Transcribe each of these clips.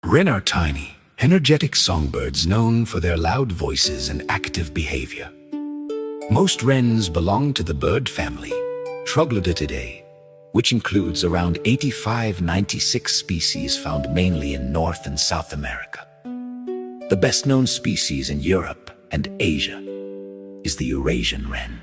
Wren are tiny, energetic songbirds known for their loud voices and active behavior. Most wrens belong to the bird family, Troglodytidae, which includes around 96 species found mainly in North and South America. The best-known species in Europe and Asia is the Eurasian wren.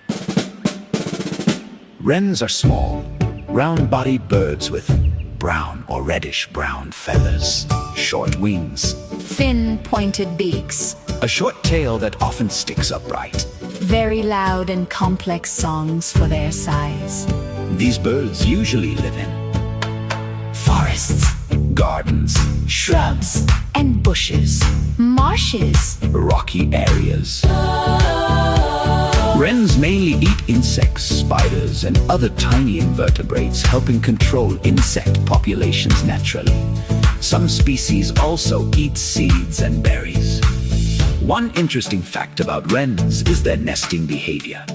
Wrens are small, round-bodied birds with brown or reddish-brown feathers, short wings, thin, pointed beaks, a short tail that often sticks upright. Very loud and complex songs for their size. These birds usually live in forests, gardens, shrubs, and bushes, marshes, rocky areas. Wrens mainly eat insects, spiders, and other tiny invertebrates, helping control insect populations naturally. Some species also eat seeds and berries. One interesting fact about wrens is their nesting behavior.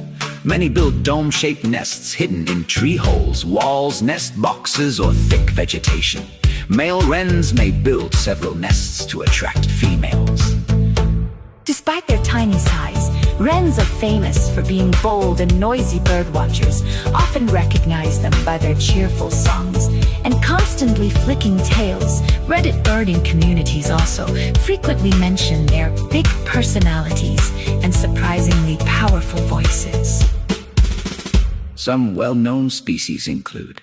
Many build dome-shaped nests hidden in tree holes, walls, nest boxes, or thick vegetation. Male wrens may build several nests to attract females. Despite their tiny size, wrens are famous for being bold and noisy birdwatchers, often recognize them by their cheerful songs and constantly flicking tails. Reddit birding communities also frequently mention their big personalities and surprisingly powerful voices. Some well-known species include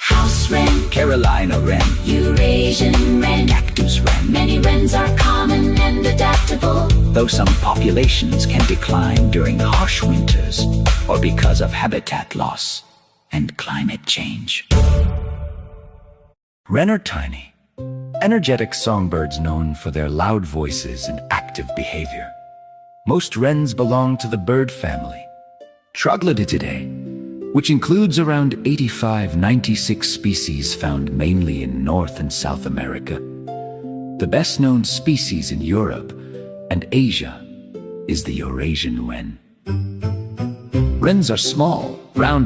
housewren, carolinawren, Eurasian wren, cactus wren. Many wrens are common and adaptable, though some populations can decline during harsh winters or because of habitat loss and climate change. Wren are tiny, energetic songbirds known for their loud voices and active behavior. Most wrens belong to the bird family, Troglodytidae, which includes around 96 species found mainly in North and South America. The best-known species in Europe and Asia is the Eurasian wren. Wrens are small, round